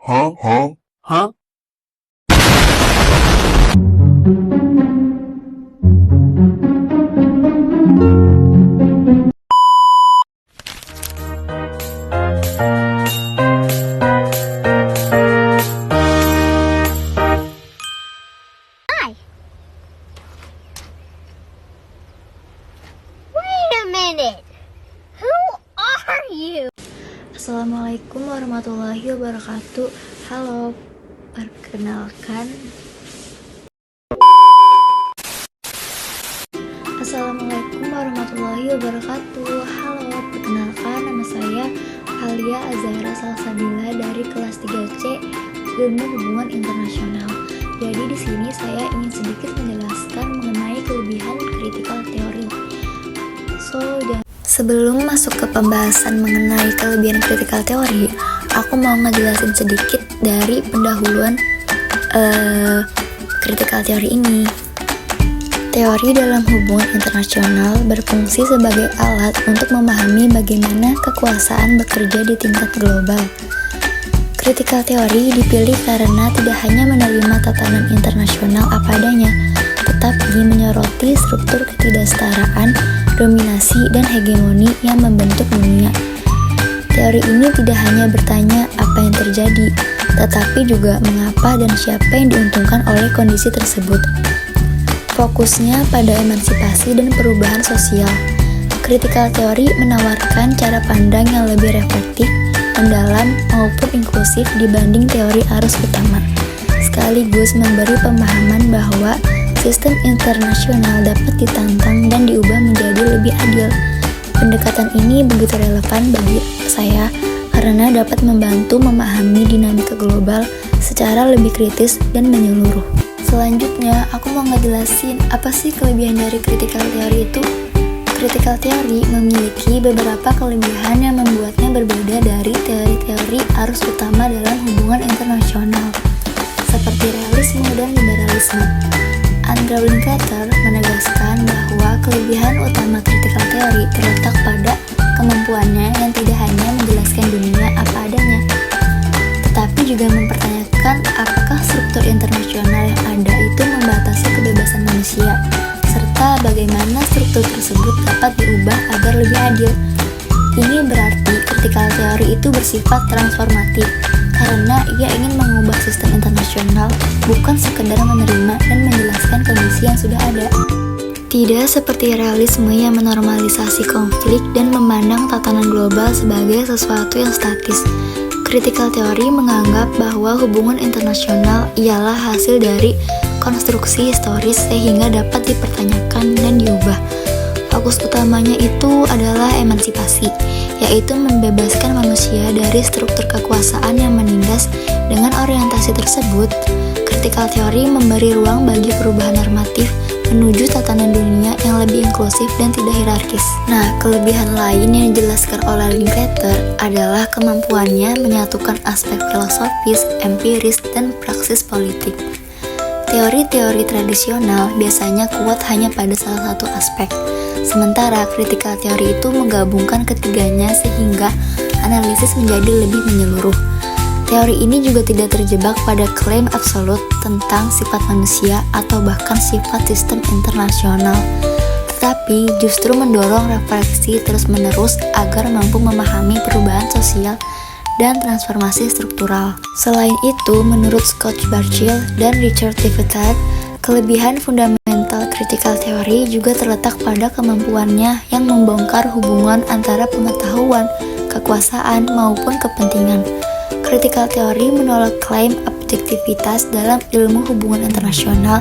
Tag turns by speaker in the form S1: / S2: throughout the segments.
S1: Hah?
S2: Hi. Wait a minute. Who are you?
S3: Assalamualaikum warahmatullahi wabarakatuh. Halo, perkenalkan. Assalamualaikum warahmatullahi wabarakatuh. Halo, perkenalkan, nama saya Alia Azahra Salsabila dari kelas 3C Ilmu Hubungan Internasional. Jadi di sini saya ingin sedikit menjelaskan mengenai kelebihan critical theory. Sebelum masuk ke pembahasan mengenai kelebihan critical theory, aku mau ngejelasin sedikit dari pendahuluan critical theory ini. Teori dalam hubungan internasional berfungsi sebagai alat untuk memahami bagaimana kekuasaan bekerja di tingkat global. Critical theory dipilih karena tidak hanya menerima tatanan internasional apa adanya, tetapi menyoroti struktur ketidaksetaraan, dominasi, dan hegemoni yang membentuk dunia. Teori ini tidak hanya bertanya apa yang terjadi, tetapi juga mengapa dan siapa yang diuntungkan oleh kondisi tersebut. Fokusnya pada emansipasi dan perubahan sosial. Critical theory menawarkan cara pandang yang lebih reflektif, mendalam, maupun inklusif dibanding teori arus utama, sekaligus memberi pemahaman bahwa sistem internasional dapat ditantang dan diubah menjadi lebih adil. Pendekatan ini begitu relevan bagi saya karena dapat membantu memahami dinamika global secara lebih kritis dan menyeluruh. Selanjutnya, aku mau ngejelasin apa sih kelebihan dari critical theory itu. Critical theory memiliki beberapa kelebihan yang membuatnya berbeda dari teori-teori arus utama dalam hubungan internasional, seperti realisme dan liberalisme. Andrew Linklater menegaskan bahwa kelebihan utama critical theory terletak pada kemampuannya yang tidak hanya menjelaskan dunia apa adanya, tetapi juga mempertanyakan apakah struktur internasional yang ada itu membatasi kebebasan manusia, serta bagaimana struktur tersebut dapat diubah agar lebih adil. Ini berarti critical theory itu bersifat transformatif, karena ia ingin mengubah sistem internasional, bukan sekedar menerima dan menjelaskan kondisi yang sudah ada. Tidak seperti realisme yang menormalisasi konflik dan memandang tatanan global sebagai sesuatu yang statis. Critical theory menganggap bahwa hubungan internasional ialah hasil dari konstruksi historis sehingga dapat dipertanyakan dan diubah. Fokus utamanya itu adalah emansipasi, yaitu membebaskan manusia dari struktur kekuasaan yang menindas. Dengan orientasi tersebut, critical theory memberi ruang bagi perubahan normatif menuju tatanan dunia yang lebih inklusif dan tidak hierarkis. Nah, kelebihan lain yang dijelaskan oleh Linklater adalah kemampuannya menyatukan aspek filosofis, empiris, dan praksis politik. Teori-teori tradisional biasanya kuat hanya pada salah satu aspek, sementara critical theory itu menggabungkan ketiganya sehingga analisis menjadi lebih menyeluruh. Teori ini juga tidak terjebak pada klaim absolut tentang sifat manusia atau bahkan sifat sistem internasional, tetapi justru mendorong refleksi terus-menerus agar mampu memahami perubahan sosial dan transformasi struktural. Selain itu, menurut Scott Burchill dan Richard Levitas, kelebihan fundamental critical theory juga terletak pada kemampuannya yang membongkar hubungan antara pengetahuan, kekuasaan, maupun kepentingan. Critical theory menolak klaim objektivitas dalam ilmu hubungan internasional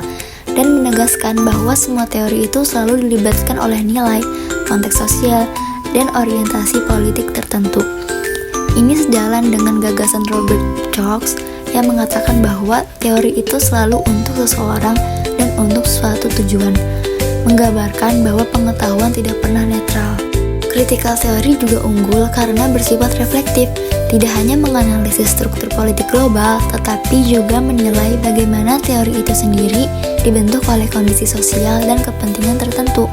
S3: dan menegaskan bahwa semua teori itu selalu dilibatkan oleh nilai, konteks sosial, dan orientasi politik tertentu. Ini sejalan dengan gagasan Robert Jacques yang mengatakan bahwa teori itu selalu untuk seseorang dan untuk suatu tujuan, menggambarkan bahwa pengetahuan tidak pernah netral. Critical theory juga unggul karena bersifat reflektif, tidak hanya menganalisis struktur politik global, tetapi juga menilai bagaimana teori itu sendiri dibentuk oleh kondisi sosial dan kepentingan tertentu.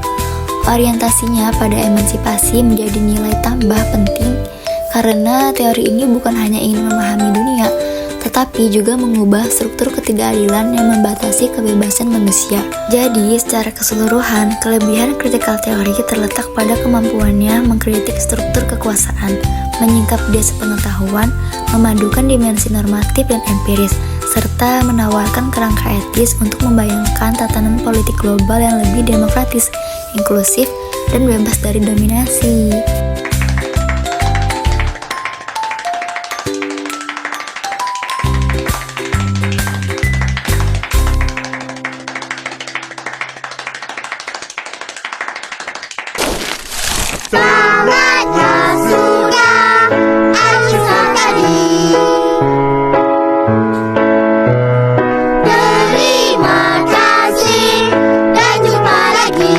S3: Orientasinya pada emansipasi menjadi nilai tambah penting karena teori ini bukan hanya ingin memahami dunia, tetapi juga mengubah struktur ketidakadilan yang membatasi kebebasan manusia. Jadi, secara keseluruhan, kelebihan critical theory terletak pada kemampuannya mengkritik struktur kekuasaan, menyingkap bias pengetahuan, memadukan dimensi normatif dan empiris, serta menawarkan kerangka etis untuk membayangkan tatanan politik global yang lebih demokratis, inklusif, dan bebas dari dominasi.
S2: Saatnya sudah acuhkan tadi. Terima kasih dan jumpa lagi.